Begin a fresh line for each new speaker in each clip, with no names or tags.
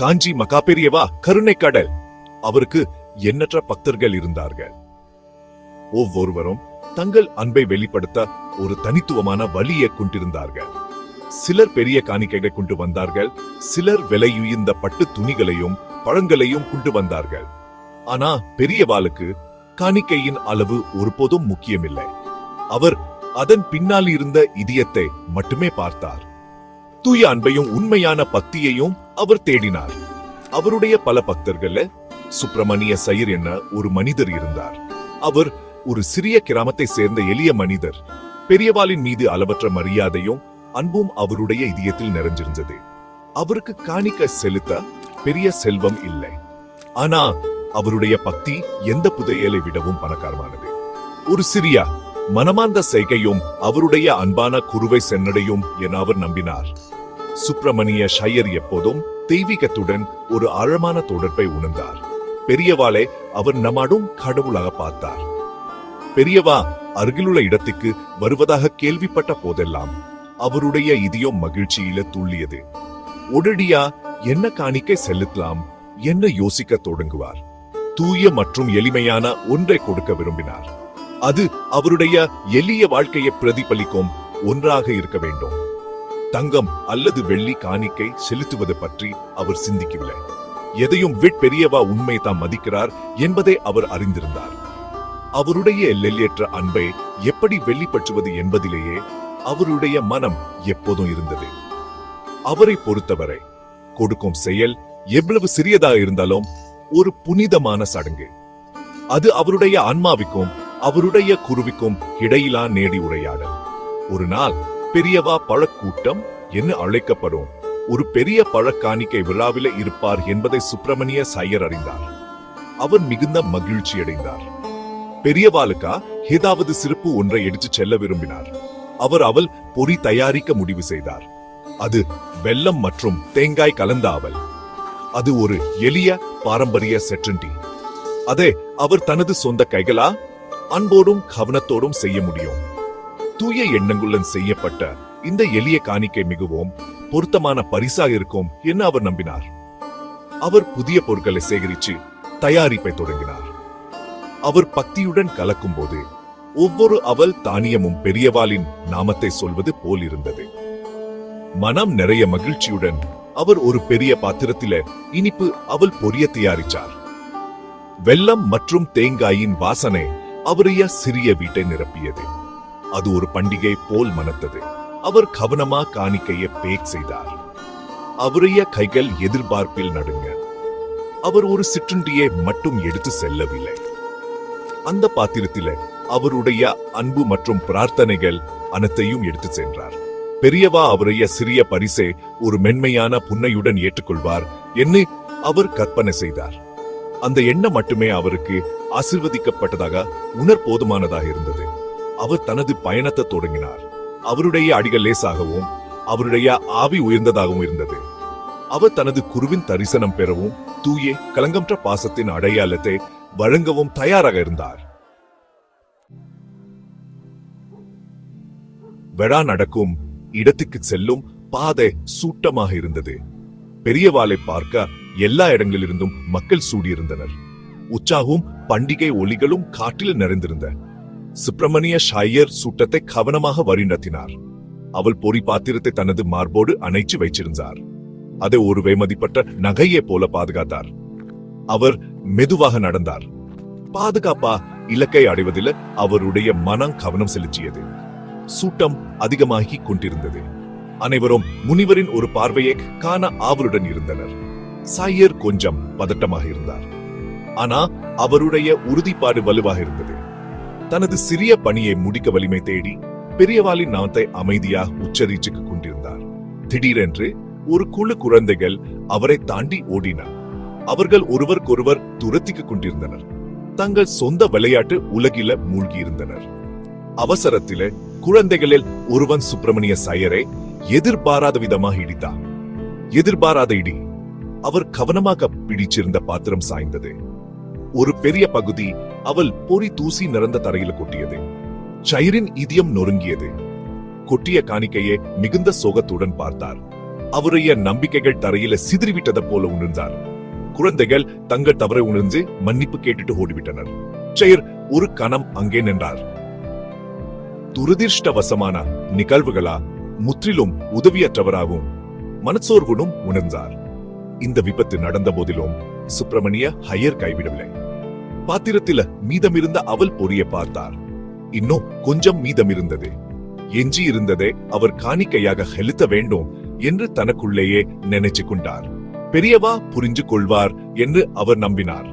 காஞ்சி மகாபெரியவா கருணை கடல். அவருக்கு எண்ணற்ற பக்தர்கள் இருந்தார்கள். ஒவ்வொருவரும் தங்கள் அன்பை வெளிப்படுத்த ஒரு தனித்துவமான வழியை கொண்டிருந்தார்கள். சிலர் பெரிய காணிக்கைகளை கொண்டு வந்தார்கள், சிலர் விலையுயர்ந்த பட்டு துணிகளையும் பழங்களையும் கொண்டு வந்தார்கள். ஆனா பெரியவாளுக்கு காணிக்கையின் அளவு ஒருபோதும் முக்கியமில்லை. அவர் அதன் பின்னால் இருந்த இதயத்தை மட்டுமே பார்த்தார். தூய அன்பையும் உண்மையான பக்தியையும் அவர் தேடினார். அவருடைய பல பக்தர்கள சுப்பிரமணிய சையர் என ஒரு மனிதர் இருந்தார். அவர் ஒரு சிறிய கிராமத்தை சேர்ந்த எளிய மனிதர். பெரியவாளின் மீது அளவற்ற மரியாதையும் அன்பும் அவருடைய இதயத்தில் நிறைஞ்சிருந்தது. அவருக்கு காணிக்க செலுத்த பெரிய செல்வம் இல்லை. ஆனா அவருடைய பக்தி எந்த புதையலை விடவும் பணக்காரமானது. ஒரு சிறிய மனமார்ந்த செய்கையும் அவருடைய அன்பான குருவை சென்னடையும் என அவர் நம்பினார். சுப்பிரமணிய ஷையர் எப்போதும் தெய்வீகத்துடன் ஒரு ஆழமான தொடர்பை உணர்ந்தார். பெரியவாளை அவர் நம்மாடும் கடவுளாக பார்த்தார். பெரியவா அருகிலுள்ள இடத்துக்கு வருவதாக கேள்விப்பட்ட போதெல்லாம் அவருடைய இதயம் மகிழ்ச்சியில துள்ளியது. உடனடியா என்ன காணிக்கை செலுத்தலாம் என்ன யோசிக்க தொடங்குவார். தூய மற்றும் எளிமையான ஒன்றை கொடுக்க விரும்பினார். அது அவருடைய எளிய வாழ்க்கையை பிரதிபலிக்கும் ஒன்றாக இருக்க வேண்டும். தங்கம் அல்லது வெள்ளி காணிக்கை செலுத்துவது பற்றி அவர் சிந்திக்கவில்லை. எதையும் பெரியவா உண்மை தாம் மதிக்கிறார் என்பதை அவர் அறிந்திருந்தார். அவருடைய எல்லையற்ற அன்பை எப்படி வெளிப்படுத்துவது என்பதிலேயே அவருடைய மனம் எப்போதும் இருந்தது. அவரை பொறுத்தவரை கொடுக்கும் செயல் எவ்வளவு சிறியதாக இருந்தாலும் ஒரு புனிதமான சடங்கு. அது அவருடைய ஆன்மாவிற்கும் அவருடைய குருவிக்கும் இடையிலா நேடி உரையாடல். ஒரு நாள் பெரியவா பழக்கூட்டம் என்று அழைக்கப்படும் ஒரு பெரிய பழக்காணிக்கை விழாவில இருப்பார் என்பதை சுப்பிரமணிய சையர் அறிந்தார். அவர் மிகுந்த மகிழ்ச்சி அடைந்தார். பெரியவாளுக்கா ஏதாவது சிறப்பு ஒன்றை எடுத்து செல்ல விரும்பினார். அவள் பொறி தயாரிக்க முடிவு செய்தார். அது வெல்லம் மற்றும் தேங்காய் கலந்த அவல். அது ஒரு எளிய பாரம்பரிய செற்றண்டி. அதை அவர் தனது சொந்த கைகளா அன்போடும் கவனத்தோடும் செய்ய முடியும். தூய எண்ணங்களுடன் செய்யப்பட்ட இந்த எளிய காணிக்கை மிகவும் பொருத்தமான பரிசாக இருக்கும் என்று அவர் நம்பினார். அவர் புதிய பொருட்களை சேகரித்து தயாரிப்பை தொடங்கினார். அவர் பக்தியுடன் கலக்கும் போது ஒவ்வொரு அவல் தானியமும் பெரியவாளின் நாமத்தை சொல்வது போல் இருந்தது. மனம் நிறைய மகிழ்ச்சியுடன் அவர் ஒரு பெரிய பாத்திரத்தில இனிப்பு அவல் பொரிய தயாரிச்சார். வெல்லம் மற்றும் தேங்காயின் வாசனை அவருடைய சிறிய வீட்டை நிரப்பியது. அது ஒரு பண்டிகை போல் மணத்தது. அவர் கவனமா காணிக்கையை பேக் செய்தார். அவருடைய கைகள் எதிர்பார்ப்பில் நடுங்க. அவர் ஒரு சிற்றுண்டியை மட்டும் எடுத்து செல்லவில்லை. அந்த பாத்திரத்தில அவருடைய அன்பு மற்றும் பிரார்த்தனைகள் அனைத்தையும் எடுத்து சென்றார். பெரியவா அவருடைய சிறிய பரிசை ஒரு மென்மையான புன்னையுடன் ஏற்றுக்கொள்வார் என்று அவர் கற்பனை செய்தார். அந்த எண்ணம் மட்டுமே அவருக்கு ஆசிர்வதிக்கப்பட்டதாக போதுமானதாக இருந்தது. அவர் தனது பயணத்தை தொடங்கினார். அவருடைய அடிகள் லேசாகவும் அவருடைய ஆவி உயர்ந்ததாகவும் இருந்தது. அவர் தனது குருவின் தரிசனம் பெறவும் தூய கலங்கமற்ற பாசத்தின் அடையாளத்தை வழங்கவும் தயாராக இருந்தார். விழா நடக்கும் இடத்துக்கு செல்லும் பாதை சூட்டமாக இருந்தது. பெரியவாளை பார்க்க எல்லா இடங்களிலிருந்தும் மக்கள் சூடியிருந்தனர். உற்சாகமும் பண்டிகை ஒலிகளும் காற்றில் நிறைந்திருந்த சுப்பிரமணிய ஷையர் சூட்டத்தை கவனமாக வழிநடத்தினார். அவள் பொறி பாத்திரத்தை தனது மார்போடு அணைச்சு வைச்சிருந்தார். அதை ஒரு வேமதிப்பட்ட நகையை போல பாதுகாத்தார். அவர் மெதுவாக நடந்தார். பாதுகாப்பா இலக்கை அடைவதில் அவருடைய மனம் கவனம் செலுத்தியது. சூட்டம் அதிகமாகிக் கொண்டிருந்தது. அனைவரும் முனிவரின் ஒரு பார்வையை காண ஆவலுடன் இருந்தனர். சாயர் கொஞ்சம் பதட்டமாக இருந்தார். ஆனா அவருடைய உறுதிப்பாடு வலுவாக இருந்தது. தனது சிறிய பணியை முடிக்க வலிமை தேடி பெரியவாளின் நாமத்தை அமைதியாக உச்சரிச்சுக் கொண்டிருந்தார். திடீரென்று ஒரு குழு குழந்தைகள் அவரை தாண்டி ஓடினார். அவர்கள் ஒருவருக்கொருவர் துரத்திக் கொண்டிருந்தனர். தங்கள் சொந்த விளையாட்டு உலகில மூழ்கியிருந்தனர். அவசரத்திலே குழந்தைகளில் ஒருவன் சுப்பிரமணிய சையரை எதிர்பாராத விதமாக இடித்தான். எதிர்பாராத இடி. அவர் கவனமாக பிடிச்சிருந்த பாத்திரம் சாய்ந்தது. ஒரு பெரிய பகுதி அவள் பொறி தூசி நிறந்த தரையில கொட்டியது. சையரின் இதயம் நொறுங்கியது. கொட்டிய காணிக்கையை மிகுந்த சோகத்துடன் பார்த்தார். அவருடைய நம்பிக்கைகள் தரையில சிதறிவிட்டதை போல உணர்ந்தார். குழந்தைகள் தங்கள் தவறை உணர்ந்து மன்னிப்பு கேட்டுட்டு ஓடிவிட்டனர். செயர் ஒரு கணம் அங்கே நின்றார். துரதிர்ஷ்டவசமான நிகழ்வுகளா முற்றிலும் உதவியற்றவராகவும் மனச்சோர்வுனும் உணர்ந்தார். இந்த விபத்து நடந்த போதிலும் சுப்பிரமணிய ஐயர் கைவிடவில்லை. பாத்திரத்தில மீதமிருந்த அவல் பொரிய பார்த்தார். இன்னும் கொஞ்சம் மீதமிருந்தது. எஞ்சி இருந்ததை அவர் காணிக்கையாக செலுத்த வேண்டும் என்று தனக்குள்ளேயே நினைச்சு கொண்டார். பெரியவா புரிஞ்சு கொள்வார் என்று அவர் நம்பினார்.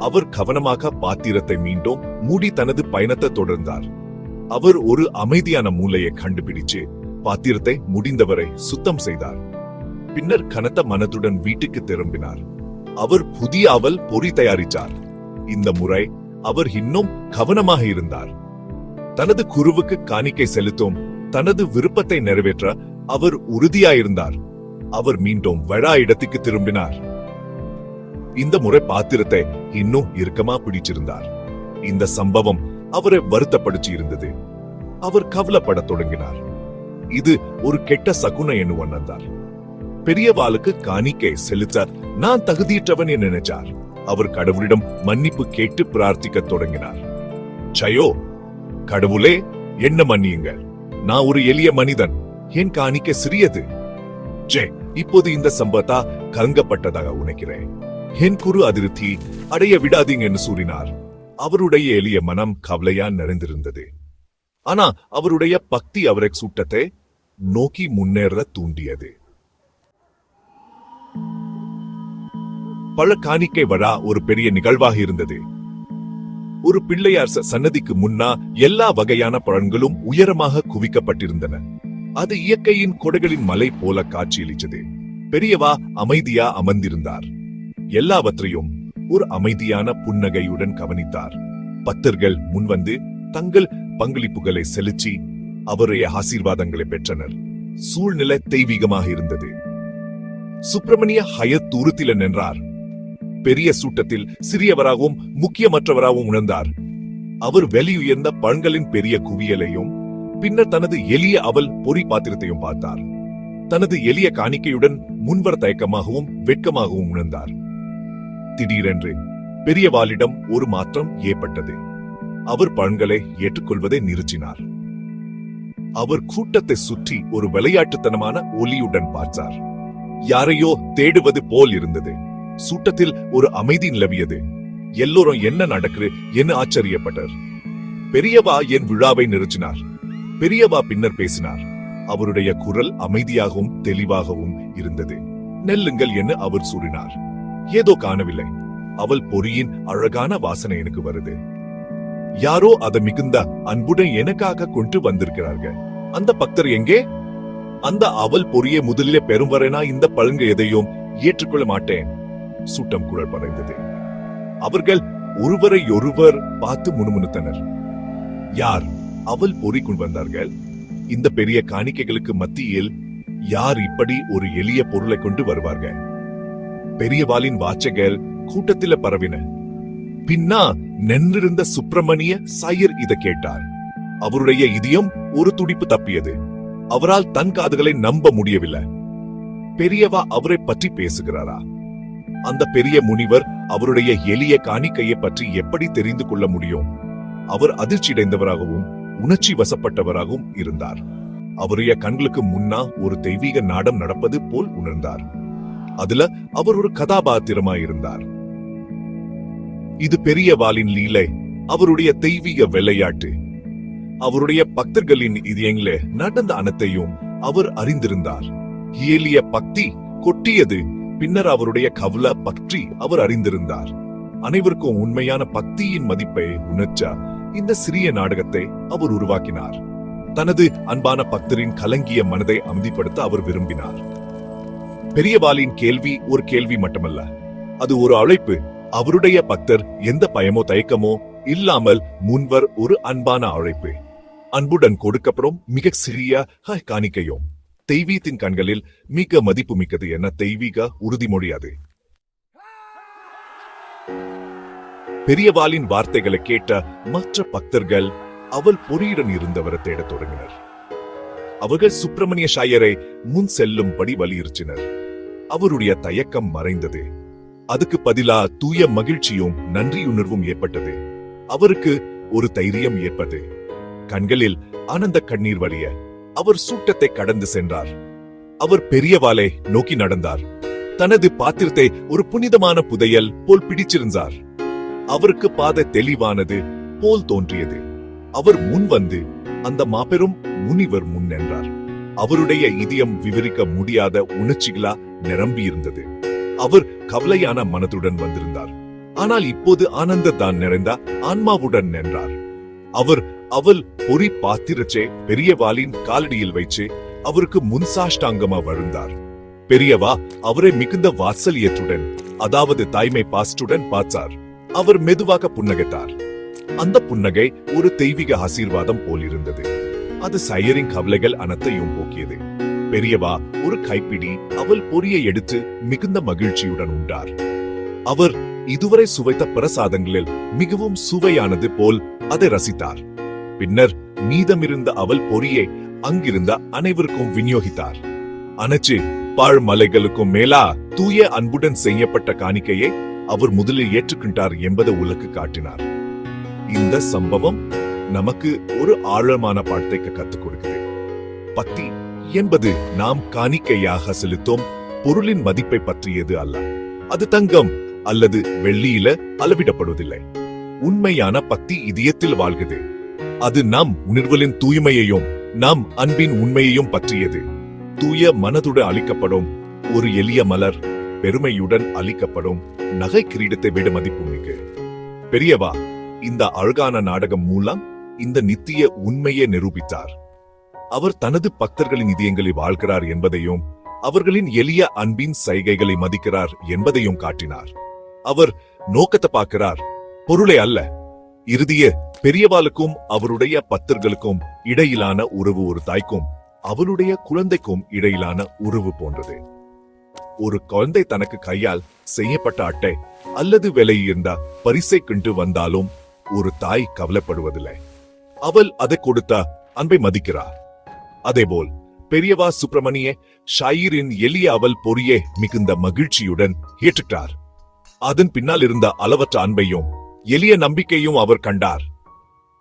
அவர் கவனமாக பாத்திரத்தை மீண்டும் மூடி தனது பயணத்தை தொடர்ந்தார். அவர் ஒரு அமைதியான மூலையை கண்டுபிடிச்சு பாத்திரத்தை முடிந்தவரை சுத்தம் செய்தார். பின்னர் கனத்த மனதுடன் வீட்டுக்கு திரும்பினார். அவர் புதிய அவல் பொறி தயாரித்தார். இந்த முறை அவர் இன்னும் கவனமாக இருந்தார். தனது குருவுக்கு காணிக்கை செலுத்தும் தனது விருப்பத்தை நிறைவேற்ற அவர் உறுதியாயிருந்தார். அவர் மீண்டும் விழா இடத்துக்கு திரும்பினார். இந்த முறை பாத்திரத்தை இன்னும் இறுக்கமா பிடிச்சிருந்தார். இந்த சம்பவம் அவரை வருத்தப்படுத்தி இருந்தது. அவர் கவலைப்படத் தொடங்கினார். இது ஒரு கெட்ட சகுனம் என்று உணர்ந்தார். பெரியவாளுக்கு காணிக்கை செலுத்த நான் தகுதியற்றவன் என்று நினைச்சார். அவர் கடவுளிடம் மன்னிப்பு கேட்டு பிரார்த்திக்க தொடங்கினார். சயோ, கடவுளே என்ன மன்னியுங்கள், நான் ஒரு எளிய மனிதன், என் காணிக்கை சிறியது. ஜே, இப்போது இந்த சம்பத்தா கலங்கப்பட்டதாக உணர்கிறேன். என் குரு அதிருப்தி அடைய விடாதீங்க என்று கூறினார். அவருடைய எளிய மனம் கவலையா நிறைந்திருந்தது. ஆனா அவருடைய பக்தி அவரை சூட்டத்தை நோக்கி முன்னேற தூண்டியது. பல காணிக்கை விழா ஒரு பெரிய நிகழ்வாக இருந்தது. ஒரு பிள்ளையார் சன்னதிக்கு முன்னா எல்லா வகையான பழங்களும் உயரமாக குவிக்கப்பட்டிருந்தன. அது இயற்கையின் கொடைகளின் மலை போல காட்சியளித்தது. பெரியவா அமைதியா அமர்ந்திருந்தார். எல்லாவற்றையும் ஒரு அமைதியான புன்னகையுடன் கவனித்தார். பக்தர்கள் முன்வந்து தங்கள் பங்களிப்புகளை செலுத்தி அவருடைய ஆசீர்வாதங்களை பெற்றனர். சூழ்நிலை தெய்வீகமாக இருந்தது. சுப்பிரமணிய ஐயர் தூரத்தில் நின்றார். பெரிய சூட்டத்தில் சிறியவராகவும் முக்கியமற்றவராகவும் உணர்ந்தார். அவர் வெளியுயர்ந்த பழங்களின் பெரிய குவியலையும் பின்னர் தனது எளிய அவல் பொறி பாத்திரத்தையும் பார்த்தார். தனது எளிய காணிக்கையுடன் முன்வர தயக்கமாகவும் வெட்கமாகவும் உணர்ந்தார். திடீரென்று பெரியவாளிடம் ஒரு மாற்றம் ஏற்பட்டது. அவர் பழங்களை ஏற்றுக்கொள்வதை நிறுத்தினார். அவர் கூட்டத்தை சுற்றி ஒரு விளையாட்டுத்தனமான ஒலியுடன் பார்த்தார். யாரையோ தேடுவது போல் இருந்தது. சூட்டத்தில் ஒரு அமைதி நிலவியது. எல்லோரும் என்ன நடக்குது என்று ஆச்சரியப்பட்டார். பெரியவா என் விழாவை நிறுத்தினார். பெரியவா பின்னர் பேசினார். அவருடைய குரல் அமைதியாகவும் தெளிவாகவும் இருந்தது. நெல்லுங்கள் என்று அவர் கூறினார். ஏதோ காணவில்லை, அவள் பொறியின் அழகான வாசனை எனக்கு வருது. யாரோ அதை மிகுந்த அன்புடன் எனக்காக கொண்டு வந்திருக்கிறார்கள். அந்த பக்தர் எங்கே? அந்த அவள் பொறியை முதலிலே பெறும் வரை நான் இந்த பழங்க எதையும் ஏற்றுக்கொள்ள மாட்டேன். சூட்டம் குரல் பறைந்தது. அவர்கள் ஒருவரை ஒருவர் பார்த்து முணுமுணுத்தனர். யார் அவள் பொறிக்குள் வந்தார்கள்? இந்த பெரிய காணிக்கைகளுக்கு மத்தியில் யார் இப்படி ஒரு எளிய பொருளை கொண்டு வருவார்கள்? பெரியவாளின் வாச்சைகள் கூட்டத்தில் பரவின. பின்னா நின்றிருந்த சுப்பிரமணிய ஐயர் இதை கேட்டார். அவருடைய இதயம் ஒரு துடிப்பு தப்பியது. அவரால் தன் காதுகளை நம்ப முடியவில்லை. பெரியவா அவரை பற்றி பேசுகிறாரா? அந்த பெரிய முனிவர் அவருடைய எளிய காணிக்கையை பற்றி எப்படி தெரிந்து கொள்ள முடியும்? அவர் அதிர்ச்சியடைந்தவராகவும் உணர்ச்சி வசப்பட்டவராகவும் இருந்தார். அவருடைய கண்களுக்கு முன்னா ஒரு தெய்வீக நாடம் நடப்பது போல் உணர்ந்தார். அதுல அவர் ஒரு கதாபாத்திரமாயிருந்தார். இது பெரியவாளின் லீலை, அவருடைய தெய்வீக விளையாட்டு. அவருடைய பக்தர்களின் இதயங்களே நடந்த அனைத்தையும் அவர் அறிந்திருந்தார். எளிய பக்தி கொட்டியது. பின்னர் அவருடைய கவலை பற்றி அவர் அறிந்திருந்தார். அனைவருக்கும் உண்மையான பக்தியின் மதிப்பை உணர்ச்ச இந்த சிறிய நாடகத்தை அவர் உருவாக்கினார். தனது அன்பான பக்தரின் கலங்கிய மனதை அமைதிப்படுத்த அவர் விரும்பினார். பெரியவாளின் கேள்வி ஒரு கேள்வி மட்டுமல்ல, அது ஒரு அழைப்பு. அவருடைய பக்தர் எந்த பயமோ தயக்கமோ இல்லாமல் முன்வர் ஒரு அன்பான அழைப்பு. அன்புடன் கொடுக்கப்படும் மிக சிறிய காணிக்கையும் தெய்வீகத்தின் கண்களில் மிக மதிப்பு மிக்கது என தெய்வீக உறுதிமொழி அது. பெரியவாளின் வார்த்தைகளை கேட்ட மற்ற பக்தர்கள் அவள் பொறியுடன் இருந்தவரை தேடத் தொடங்கினர். அவர்கள் சுப்பிரமணிய ஷாயரை முன் செல்லும்படி வலியுறுத்தினர். அவருடைய தயக்கம் மறைந்தது. அதுக்கு பதிலா தூய மகிழ்ச்சியும் நன்றியுணர்வும் ஏற்பட்டது. அவருக்கு ஒரு தைரியம் ஏற்பட்டது. கண்களில் ஆனந்த கண்ணீர் வழிய அவர் சூட்டத்தை கடந்து சென்றார். அவர் பெரியவாளை நோக்கி நடந்தார். தனது பாத்திரத்தை ஒரு புனிதமான புதையல் போல் பிடிச்சிருந்தார். அவருக்கு பாத தெளிவானது போல் தோன்றியது. அவர் முன் வந்து அந்த மாபெரும் முனிவர் முன் நின்றார். அவருடைய இதயம் விவரிக்க முடியாத உணர்ச்சிகளா நிரம்பியிருந்தது. அவர் கவலையான மனதுடன் வந்திருந்தார். ஆனால் இப்போது ஆனந்தத்தான் நிறைந்த ஆன்மாவுடன் நின்றார். அவர் அவள் பொறி பாத்திரச்சே பெரியவாளின் காலடியில் வைச்சு அவருக்கு முன்சாஷ்டாங்கமா வழுந்தார். பெரியவா அவரை மிகுந்த வாத்சல்யத்துடன், அதாவது தாய்மை பாஸ்டுடன் பார்த்தார். அவர் மெதுவாக புன்னகைத்தார். அந்த புன்னகை ஒரு தெய்வீக ஆசீர்வாதம் போலிருந்தது. அது சையரின் கவலைகள் அனைத்தையும் போக்கியது. பெரியவா ஒரு கைப்பிடி அவள் பொரியை எடுத்து மிகுந்த மகிழ்ச்சியுடன் உண்டார். அவர் இதுவரை சுவைத்த பிரசாதங்களில் மிகவும் சுவையானது போல் அதை ரசித்தார். பின்னர் மீதமிருந்த அவள் பொரியை அங்கிருந்த அனைவருக்கும் விநியோகித்தார். அனச்சு பாழ்மலைகளுக்கும் மேலா தூய அன்புடன் செய்யப்பட்ட காணிக்கையை அவர் முதலில் ஏற்றுக்கொண்டார் என்பதை உலகு காட்டினார். இந்த சம்பவம் நமக்கு ஒரு ஆழமான பாடத்தை கற்றுக் கொடுக்குது. பக்தி என்பது நாம் காணிக்கையாக செலுத்தும் பொருளின் மதிப்பை பற்றியது அல்ல. அது தங்கம் அல்லது வெள்ளியில அளவிடப்படுவதில்லை. உண்மையான பக்தி இதயத்தில் வாழ்கிறது. அது நம் உணர்வுகளின் தூய்மையையும் நம் அன்பின் உண்மையையும் பற்றியது. தூய மனதுடன் அளிக்கப்படும் ஒரு எளிய மலர் பெருமையுடன் அளிக்கப்படும் நகை கிரீடத்தை விட மதிப்புமிகு. பெரியவா இந்த அழகான நாடகம் மூலம் இந்த நித்திய உண்மையை நிரூபித்தார். அவர் தனது பக்தர்களின் இதயங்களில் வாழ்கிறார் என்பதையும் அவர்களின் எளிய அன்பின் சைகைகளை மதிக்கிறார் என்பதையும் காட்டினார். அவர் நோக்கத்தை பார்க்கிறார், பொருளை அல்ல. இறுதிய பெரியவாளுக்கும் அவருடைய பக்தர்களுக்கும் இடையிலான உறவு ஒரு தாய்க்கும் அவளுடைய குழந்தைக்கும் இடையிலான உறவு போன்றது. ஒரு குழந்தை தனக்கு கையால் செய்யப்பட்ட அட்டை அல்லது விலையிருந்த பரிசை கொண்டு வந்தாலும் ஒரு தாய் கவலைப்படுவதில்லை. அவள் அதை கொடுத்த அன்பை மதிக்கிறார். அதேபோல் பெரியவா சுப்பிரமணிய ஷாயிரின் எளிய அவள் பொறியே மிகுந்த மகிழ்ச்சியுடன் ஏற்றுட்டார். அதன் பின்னால் இருந்த அளவற்ற அன்பையும் எளிய நம்பிக்கையும் அவர் கண்டார்.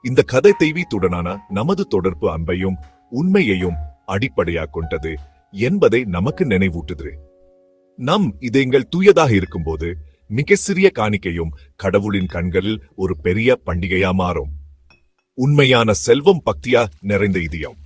இந்த கதை தெய்வீகத்துடனான நமது தொடர்பு அன்பையும் உண்மையையும் அடிப்படையாக கொண்டது என்பதை நமக்கு நினைவூட்டுது. நம் இதயங்கள் தூயதாக இருக்கும்போது மிக சிறிய காணிக்கையும் கடவுளின் கண்களில் ஒரு பெரிய பண்டிகையா மாறும். உண்மையான செல்வம் பக்தியா நிறைந்த இதயம்.